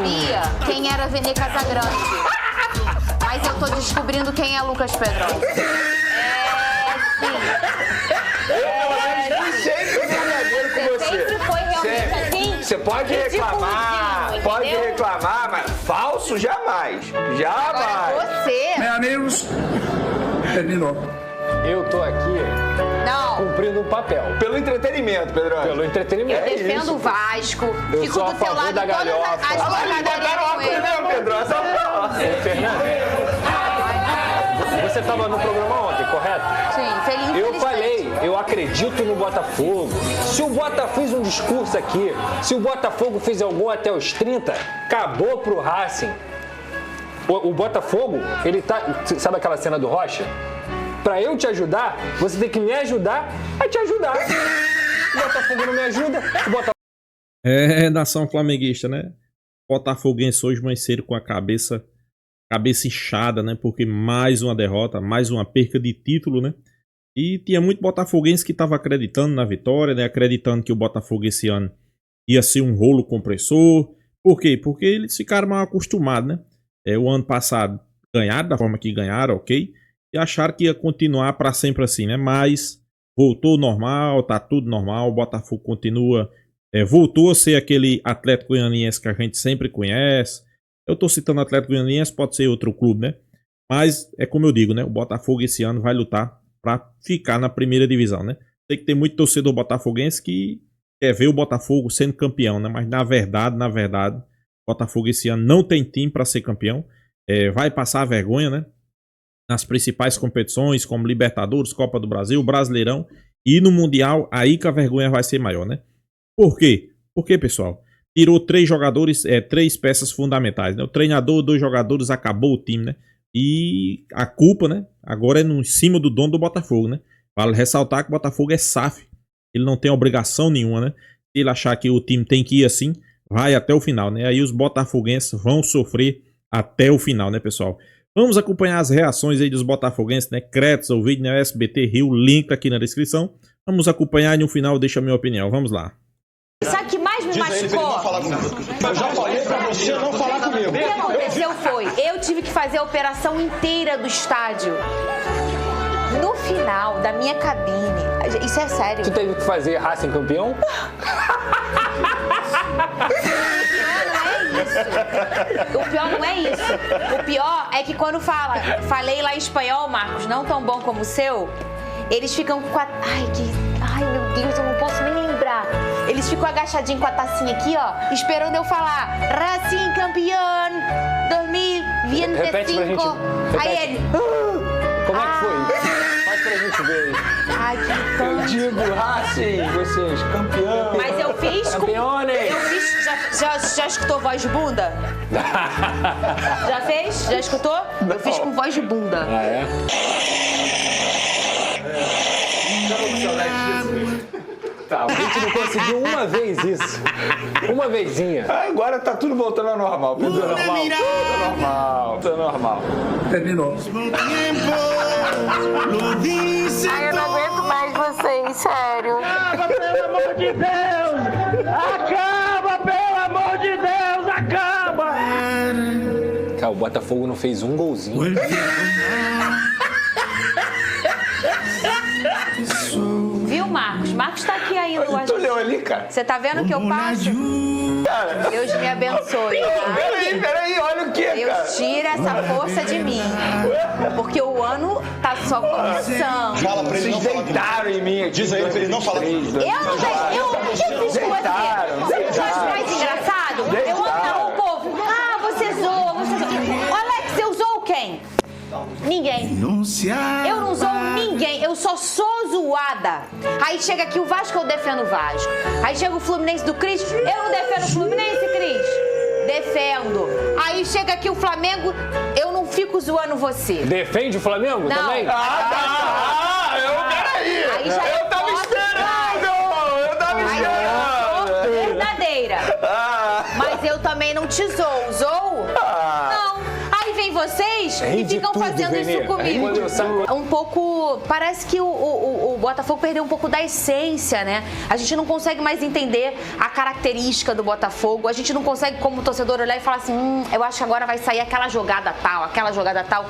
sabia quem era Vene Casagrande. Mas eu tô descobrindo quem é Lucas Pedrosa. Sempre foi realmente assim? Você pode reclamar, mas falso jamais. Jamais. Agora você... Meus amigos, terminou. Eu tô aqui cumprindo um papel. Pelo entretenimento, Pedro. Pelo entretenimento. Eu defendo o Vasco, Eu fico sou a do teu favor lado da em todas galhofa. as porcarias com ele. Pedro. Fernando, você tava no programa ontem, correto? Sim, feliz. Eu falei, eu acredito no Botafogo. Se o Botafogo fez um discurso aqui, se o Botafogo fez algum até os 30, acabou pro Racing. O Botafogo, ele tá... Sabe aquela cena do Rocha? Pra eu te ajudar, você tem que me ajudar a te ajudar. O Botafogo não me ajuda, o Botafogo... Nação flamenguista, né? Botafoguense hoje mais cedo com a cabeça inchada, né? Porque mais uma derrota, mais uma perca de título, né? E tinha muito botafoguense que estava acreditando na vitória, né? Acreditando que o Botafogo esse ano ia ser um rolo compressor. Por quê? Porque eles ficaram mal acostumados, né? O ano passado ganharam da forma que ganharam, ok? E acharam que ia continuar para sempre assim, né? Mas voltou normal, tá tudo normal, o Botafogo continua, voltou a ser aquele Atlético Goianiense que a gente sempre conhece. Eu tô citando Atlético Goianiense, pode ser outro clube, né? Mas é como eu digo, né? O Botafogo esse ano vai lutar para ficar na primeira divisão, né? Sei que tem muito torcedor botafoguense que quer ver o Botafogo sendo campeão, né? Mas na verdade, o Botafogo esse ano não tem time para ser campeão. Vai passar vergonha, né? Nas principais competições, como Libertadores, Copa do Brasil, Brasileirão e no Mundial, aí que a vergonha vai ser maior, né? Por quê? Porque, pessoal, tirou 3 jogadores, 3 peças fundamentais, né? O treinador, 2 jogadores, acabou o time, né? E a culpa, né? Agora é em cima do dono do Botafogo, né? Vale ressaltar que o Botafogo é SAF. Ele não tem obrigação nenhuma, né? Se ele achar que o time tem que ir assim, vai até o final, né? Aí os botafoguenses vão sofrer até o final, né, pessoal? Vamos acompanhar as reações aí dos botafoguenses, né? Créditos ao vídeo, né? SBT Rio, link aqui na descrição. Vamos acompanhar e no final deixa a minha opinião. Vamos lá. Sabe o que mais me machucou? Eu já falei pra você não falar comigo. O que aconteceu foi, eu tive que fazer a operação inteira do estádio. No final da minha cabine, isso é sério. Tu teve que fazer Racing campeão? O pior não é isso. O pior é que quando falei lá em espanhol, Marcos, não tão bom como o seu, eles ficam com a... Ai, meu Deus, eu não posso nem lembrar. Eles ficam agachadinhos com a tacinha aqui, ó, esperando eu falar Racing campeão 2025. Repete pra gente. Aí ele... Como é que foi? Faz pra gente ver aí. Ai, que Eu digo Racing, vocês, campeão. Mas eu fiz com... Campeones! Eu fiz... Já escutou voz de bunda? Já fez? Já escutou? Eu fiz com voz de bunda. Ah, é? Tá, A gente não conseguiu uma vez isso. Uma vezinha. agora tá tudo voltando ao normal. Tudo normal. Tudo normal. Terminou. Ai, eu não aguento mais vocês, sério. Acaba, pelo amor de Deus! Acaba, pelo amor de Deus! Acaba! Cara, o Botafogo não fez um golzinho. Viu, Marcos? Marcos tá aqui ainda. Tu leu ali, cara? Você tá vendo o que eu passo? Deus me abençoe. Peraí, olha o que, cara? Deus tira essa força de mim. Porque o ano tá só começando. Fala pra ele não falar comigo. Deitaram em mim. Diz aí pra ele não falar comigo. Eu o que eu fiz com você? Você não acha mais engraçado? Eu amo o povo. Você zoou, você zoou. Alex, eu zoo quem? Ninguém. Eu não zoo ninguém, eu só sou zoada. Aí chega aqui o Vasco, eu defendo o Vasco. Aí chega o Fluminense do Cris, eu não defendo o Fluminense, Cris. Defendo. Aí chega aqui o Flamengo, eu não fico zoando você. Defende o Flamengo Não. também? Peraí. Aí já Eu tava esperando. Aí eu sou verdadeira. Mas eu também não te zoo. Zoo? Não. Aí vem vocês e Rende ficam tudo, fazendo Vene. isso comigo. Rende tudo. Um pouco... Parece que o Botafogo perdeu um pouco da essência, né? A gente não consegue mais entender a característica do Botafogo. A gente não consegue, como torcedor, olhar e falar assim, eu acho que agora vai sair aquela jogada tal, aquela jogada tal.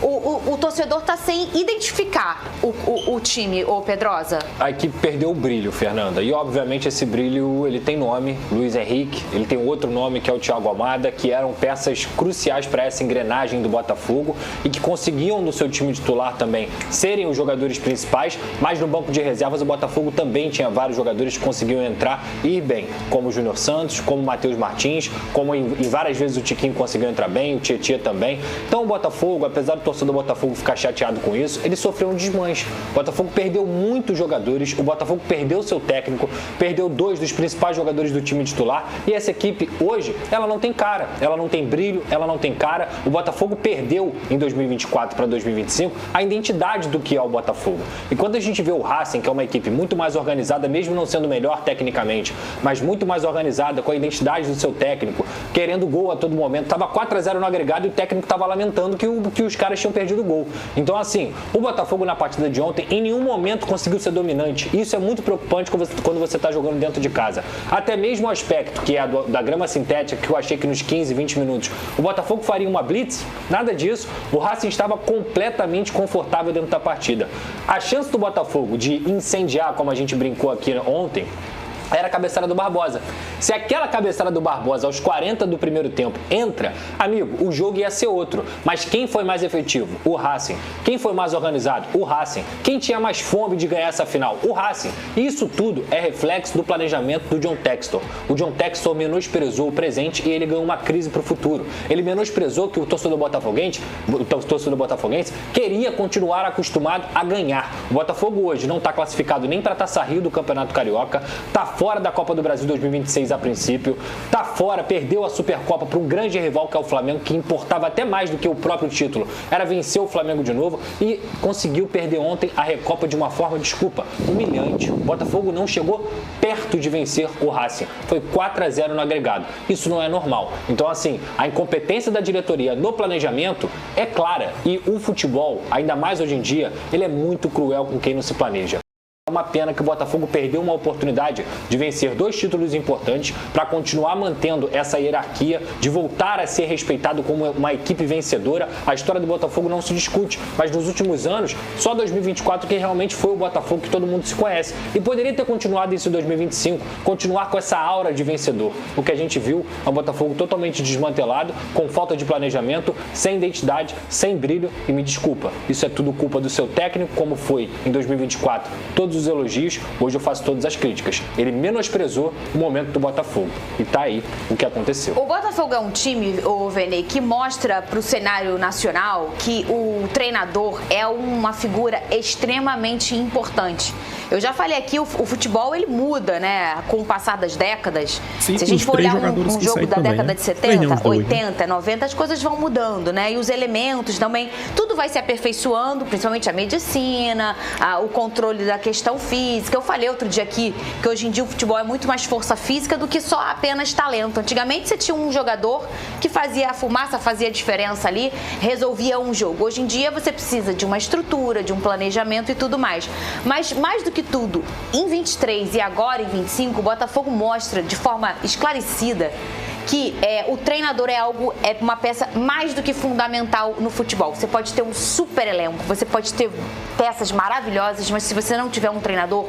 O torcedor tá sem identificar o time, ô Pedrosa. A equipe perdeu o brilho, Fernanda. E, obviamente, esse brilho, ele tem nome, Luiz Henrique. Ele tem outro nome, que é o Thiago Almada, que eram peças cruciais para essa engrenagem do Botafogo e que conseguiam, no seu time titular também, serem os jogadores principais, mas no banco de reservas o Botafogo também tinha vários jogadores que conseguiam entrar e ir bem, como o Júnior Santos, como o Matheus Martins, como em várias vezes o Tiquinho conseguiu entrar bem, o Tietê também. Então, o Botafogo, apesar do torcedor do Botafogo ficar chateado com isso, ele sofreu um desmanche. O Botafogo perdeu muitos jogadores, o Botafogo perdeu seu técnico, perdeu 2 dos principais jogadores do time titular e essa equipe hoje, ela não tem cara, ela não tem brilho, ela não tem cara. O Botafogo perdeu em 2024 para 2025 a identidade do que é o Botafogo. E quando a gente vê o Racing, que é uma equipe muito mais organizada, mesmo não sendo melhor tecnicamente, mas muito mais organizada, com a identidade do seu técnico, querendo gol a todo momento, estava 4-0 no agregado e o técnico estava lamentando que os caras tinham perdido o gol. Então, assim, o Botafogo na partida de ontem em nenhum momento conseguiu ser dominante. Isso é muito preocupante quando você está jogando dentro de casa. Até mesmo o aspecto, que é da grama sintética, que eu achei que nos 15, 20 minutos o Botafogo faria uma blitz, nada disso. O Racing estava completamente confortável dentro da partida. A chance do Botafogo de incendiar, como a gente brincou aqui ontem, era a cabeçada do Barbosa. Se aquela cabeçada do Barbosa aos 40 do primeiro tempo entra, amigo, o jogo ia ser outro. Mas quem foi mais efetivo? O Racing. Quem foi mais organizado? O Racing. Quem tinha mais fome de ganhar essa final? O Racing. E isso tudo é reflexo do planejamento do John Textor. O John Textor menosprezou o presente e ele ganhou uma crise para o futuro. Ele menosprezou que o torcedor botafoguense queria continuar acostumado a ganhar. O Botafogo hoje não está classificado nem para a Taça Rio do Campeonato Carioca, está fora da Copa do Brasil 2026 a princípio, tá fora, perdeu a Supercopa para um grande rival que é o Flamengo, que importava até mais do que o próprio título, era vencer o Flamengo de novo e conseguiu perder ontem a Recopa de uma forma, desculpa, humilhante. O Botafogo não chegou perto de vencer o Racing, foi 4-0 no agregado. Isso não é normal. Então, assim, a incompetência da diretoria no planejamento é clara e o futebol, ainda mais hoje em dia, ele é muito cruel com quem não se planeja. É uma pena que o Botafogo perdeu uma oportunidade de vencer 2 títulos importantes para continuar mantendo essa hierarquia, de voltar a ser respeitado como uma equipe vencedora. A história do Botafogo não se discute, mas nos últimos anos, só 2024 que realmente foi o Botafogo que todo mundo se conhece. E poderia ter continuado isso em 2025, continuar com essa aura de vencedor. O que a gente viu é um Botafogo totalmente desmantelado, com falta de planejamento, sem identidade, sem brilho. E me desculpa, isso é tudo culpa do seu técnico, como foi em 2024. Todos os elogios, hoje eu faço todas as críticas. Ele menosprezou o momento do Botafogo. E tá aí o que aconteceu. O Botafogo é um time, o Vene, que mostra pro cenário nacional que o treinador é uma figura extremamente importante. Eu já falei aqui, o futebol ele muda, né, com o passar das décadas. Sim, se a gente for olhar um jogo da também, década né? de 70, 80, né? 90, as coisas vão mudando, né? E os elementos também, tudo vai se aperfeiçoando, principalmente a medicina, o controle da questão física. Eu falei outro dia aqui que hoje em dia o futebol é muito mais força física do que só apenas talento. Antigamente você tinha um jogador que fazia a fumaça, fazia a diferença ali, resolvia um jogo. Hoje em dia você precisa de uma estrutura, de um planejamento e tudo mais. Mas mais do que tudo, em 23 e agora em 25, o Botafogo mostra de forma esclarecida que o treinador é uma peça mais do que fundamental no futebol. Você pode ter um super elenco, você pode ter peças maravilhosas, mas se você não tiver um treinador,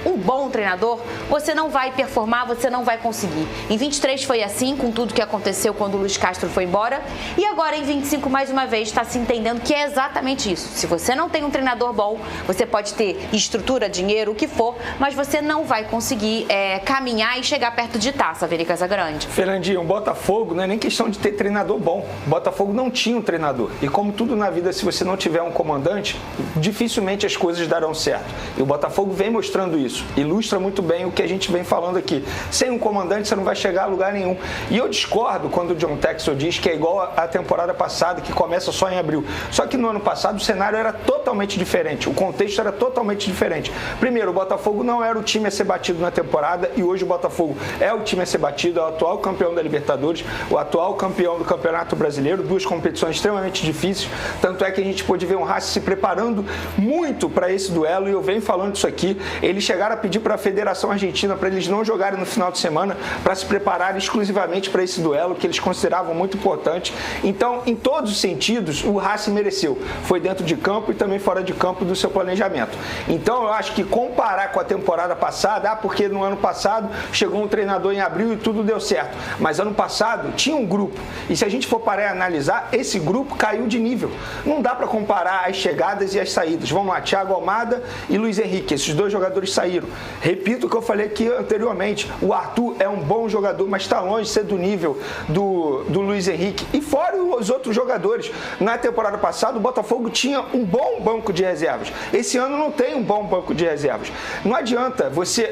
um bom treinador, você não vai performar, você não vai conseguir. Em 23 foi assim, com tudo que aconteceu quando o Luiz Castro foi embora, e agora em 25, mais uma vez, está se entendendo que é exatamente isso. Se você não tem um treinador bom, você pode ter estrutura, dinheiro, o que for, mas você não vai conseguir caminhar e chegar perto de taça, Vene Casagrande. Fernandinho, o Botafogo não é nem questão de ter treinador bom. O Botafogo não tinha um treinador. E como tudo na vida, se você não tiver um comandante, dificilmente as coisas darão certo. E o Botafogo vem mostrando isso. isso. Ilustra muito bem o que a gente vem falando aqui. Sem um comandante você não vai chegar a lugar nenhum. E eu discordo quando o John Texel diz que é igual a temporada passada, que começa só em abril. Só que no ano passado o cenário era totalmente diferente, o contexto era totalmente diferente. Primeiro, o Botafogo não era o time a ser batido na temporada e hoje o Botafogo é o time a ser batido, é o atual campeão da Libertadores, o atual campeão do Campeonato Brasileiro, duas competições extremamente difíceis, tanto é que a gente pôde ver um Racing se preparando muito para esse duelo e eu venho falando disso aqui. Eles chegaram a pedir para a Federação Argentina para eles não jogarem no final de semana, para se prepararem exclusivamente para esse duelo que eles consideravam muito importante. Então, em todos os sentidos, o Racing mereceu. Foi dentro de campo e também fora de campo do seu planejamento. Então, eu acho que comparar com a temporada passada, porque no ano passado chegou um treinador em abril e tudo deu certo. Mas ano passado tinha um grupo. E se a gente for parar e analisar, esse grupo caiu de nível. Não dá para comparar as chegadas e as saídas. Vamos lá, Thiago Almada e Luiz Henrique. Esses dois jogadores saíram. Repito o que eu falei aqui anteriormente. O Arthur é um bom jogador, mas está longe de ser do nível do Luiz Henrique. E fora os outros jogadores. Na temporada passada, o Botafogo tinha um bom banco de reservas. Esse ano não tem um bom banco de reservas. Não adianta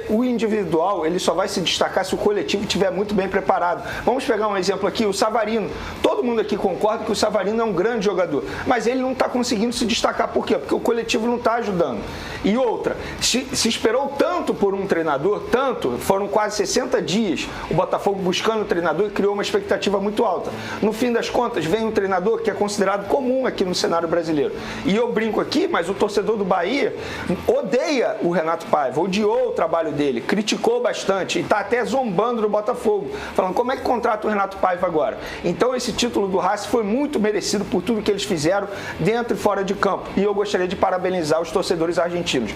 o individual, ele só vai se destacar se o coletivo estiver muito bem preparado. Vamos pegar um exemplo aqui, o Savarino. Todo mundo aqui concorda que o Savarino é um grande jogador, mas ele não está conseguindo se destacar. Por quê? Porque o coletivo não está ajudando. E outra, se esperou tanto por um treinador, foram quase 60 dias o Botafogo buscando um treinador e criou uma expectativa muito alta. No fim das contas, vem um treinador que é considerado comum aqui no cenário brasileiro. E eu brinco aqui, mas o torcedor do Bahia odeia o Renato Paiva, odiou o trabalho dele, criticou bastante e está até zombando do Botafogo, falando como é que contrata o Renato Paiva agora. Então esse título do Racing foi muito merecido por tudo que eles fizeram dentro e fora de campo. E eu gostaria de parabenizar os torcedores argentinos.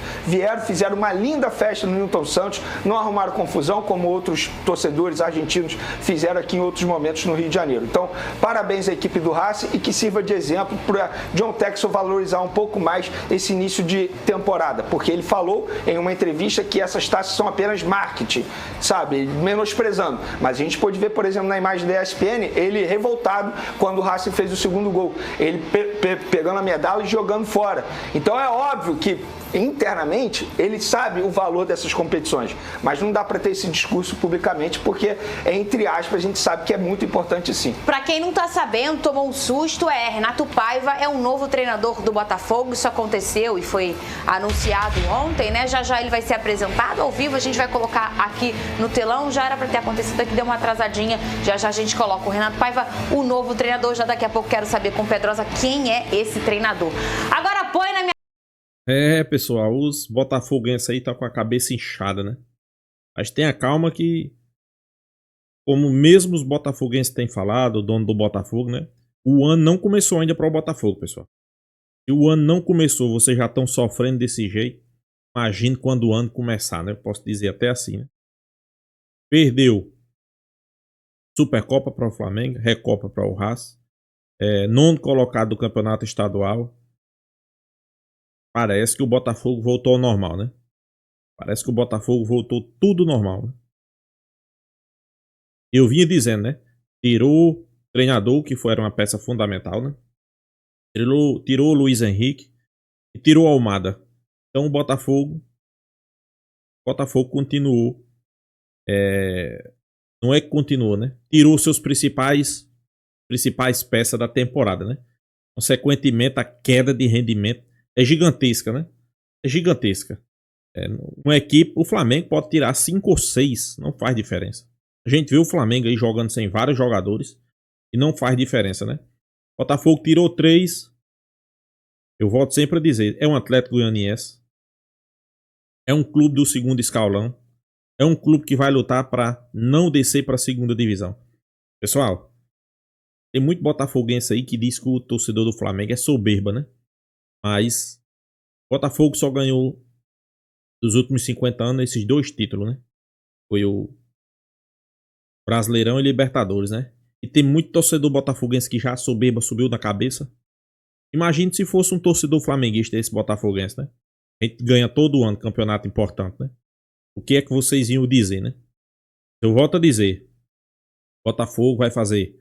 Fizeram uma linda festa no Newton Santos, não arrumaram confusão como outros torcedores argentinos fizeram aqui em outros momentos no Rio de Janeiro. Então, parabéns à equipe do Racing e que sirva de exemplo para John Texel valorizar um pouco mais esse início de temporada, porque ele falou em uma entrevista que essas taças são apenas marketing, sabe, menosprezando. Mas a gente pôde ver, por exemplo, na imagem da ESPN, ele revoltado quando o Racing fez o segundo gol, ele pegando a medalha e jogando fora. Então é óbvio que internamente ele sabe o valor dessas competições, mas não dá para ter esse discurso publicamente porque, entre aspas, a gente sabe que é muito importante sim. Para quem não tá sabendo, tomou um susto, Renato Paiva é um novo treinador do Botafogo, isso aconteceu e foi anunciado ontem, né? Já ele vai ser apresentado ao vivo, a gente vai colocar aqui no telão, já era para ter acontecido aqui, deu uma atrasadinha, já a gente coloca o Renato Paiva, o novo treinador, já daqui a pouco quero saber com Pedrosa quem é esse treinador. Agora põe na minha... Pessoal, os botafoguenses aí tá com a cabeça inchada, né? Mas tenha calma que, como mesmo os botafoguenses têm falado, o dono do Botafogo, né? O ano não começou ainda para o Botafogo, pessoal. Se o ano não começou, vocês já estão sofrendo desse jeito, imagine quando o ano começar, né? Eu posso dizer até assim, né? Perdeu Supercopa para o Flamengo, Recopa para o Racing, nono colocado do campeonato estadual. Parece que o Botafogo voltou ao normal, né? Parece que o Botafogo voltou tudo normal, né? Eu vinha dizendo, né? Tirou o treinador, que era uma peça fundamental, né? Tirou o Luiz Henrique e tirou o Almada. Então o Botafogo continuou. Não é que continuou, né? Tirou seus principais peças da temporada, né? Consequentemente, a queda de rendimento é gigantesca, né? É gigantesca. Uma equipe, o Flamengo pode tirar 5 ou 6, não faz diferença. A gente viu o Flamengo aí jogando sem vários jogadores e não faz diferença, né? Botafogo tirou 3. Eu volto sempre a dizer, é um Atlético Goianiense. É um clube do segundo escalão. É um clube que vai lutar para não descer para a segunda divisão. Pessoal, tem muito botafoguense aí que diz que o torcedor do Flamengo é soberba, né? Mas Botafogo só ganhou dos últimos 50 anos esses 2 títulos, né? Foi o Brasileirão e Libertadores, né? E tem muito torcedor botafoguense que já soberba subiu na cabeça. Imagine se fosse um torcedor flamenguista esse botafoguense, né? A gente ganha todo ano campeonato importante, né? O que é que vocês iam dizer, né? Eu volto a dizer, Botafogo vai fazer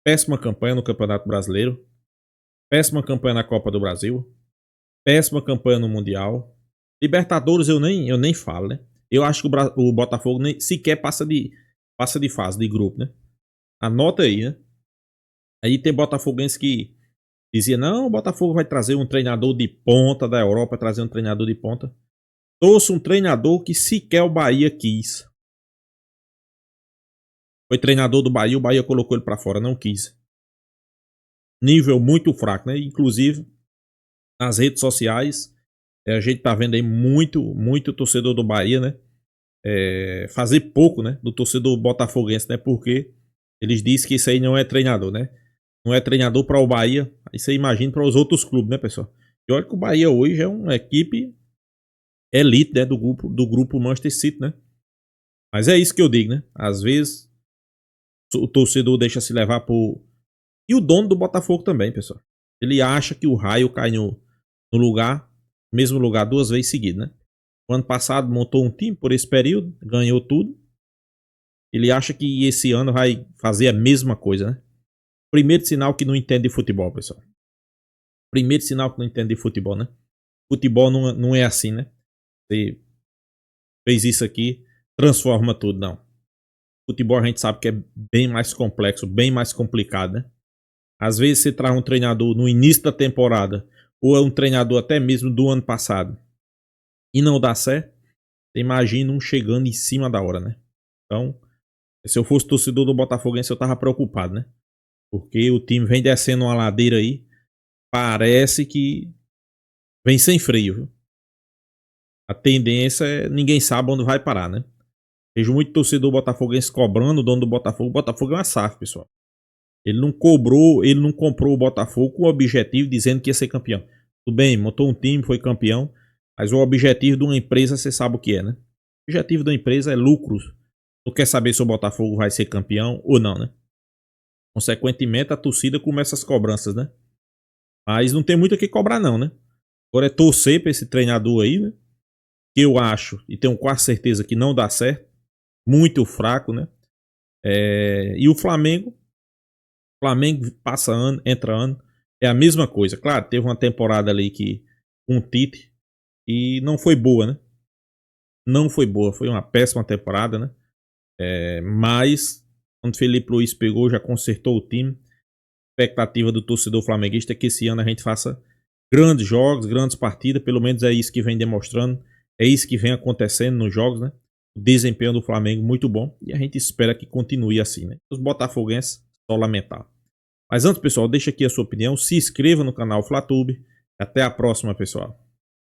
péssima campanha no Campeonato Brasileiro, péssima campanha na Copa do Brasil, péssima campanha no Mundial. Libertadores eu nem falo, né? Eu acho que o Botafogo nem sequer passa de fase, de grupo, né? Anota aí, né? Aí tem botafoguense que dizia, não, o Botafogo vai trazer um treinador de ponta da Europa, trazer um treinador de ponta. Trouxe um treinador que sequer o Bahia quis. Foi treinador do Bahia, o Bahia colocou ele pra fora, não quis. Nível muito fraco, né? Inclusive, nas redes sociais, a gente tá vendo aí muito torcedor do Bahia, né? Fazer pouco, né? Do torcedor botafoguense, né? Porque eles dizem que isso aí não é treinador, né? Não é treinador para o Bahia. Aí você imagina para os outros clubes, né, pessoal? E olha que o Bahia hoje é uma equipe elite, né? Do grupo Manchester City, né? Mas é isso que eu digo, né? Às vezes o torcedor deixa se levar por... E o dono do Botafogo também, pessoal. Ele acha que o raio cai no mesmo lugar 2 vezes seguidas, né? O ano passado montou um time por esse período, ganhou tudo. Ele acha que esse ano vai fazer a mesma coisa, né? Primeiro sinal que não entende de futebol, pessoal. Primeiro sinal que não entende de futebol, né? Futebol não é assim, né? Você fez isso aqui, transforma tudo, não. Futebol a gente sabe que é bem mais complexo, bem mais complicado, né? Às vezes você traz um treinador no início da temporada, ou é um treinador até mesmo do ano passado, e não dá certo, você imagina um chegando em cima da hora, né? Então, se eu fosse torcedor do Botafoguense, eu tava preocupado, né? Porque o time vem descendo uma ladeira aí, parece que vem sem freio, viu? A tendência é ninguém sabe onde vai parar, né? Vejo muito torcedor botafoguense cobrando o dono do Botafogo. O Botafogo é uma SAF, pessoal. Ele não comprou o Botafogo com o objetivo dizendo que ia ser campeão. Tudo bem, montou um time, foi campeão, mas o objetivo de uma empresa, você sabe o que é, né? O objetivo da empresa é lucros. Tu quer saber se o Botafogo vai ser campeão ou não, né? Consequentemente, a torcida começa as cobranças, né? Mas não tem muito o que cobrar, não, né? Agora é torcer pra esse treinador aí, né? Que eu acho e tenho quase certeza que não dá certo. Muito fraco, né? E o Flamengo passa ano, entra ano. É a mesma coisa. Claro, teve uma temporada ali que um Tite e não foi boa, né? Não foi boa, foi uma péssima temporada, né? Mas quando Felipe Luiz pegou, já consertou o time. A expectativa do torcedor flamenguista é que esse ano a gente faça grandes jogos, grandes partidas. Pelo menos é isso que vem demonstrando. É isso que vem acontecendo nos jogos, né? O desempenho do Flamengo muito bom. E a gente espera que continue assim, né? Os botafoguenses, só lamentar. Mas antes, pessoal, deixa aqui a sua opinião. Se inscreva no canal Flatube. Até a próxima, pessoal.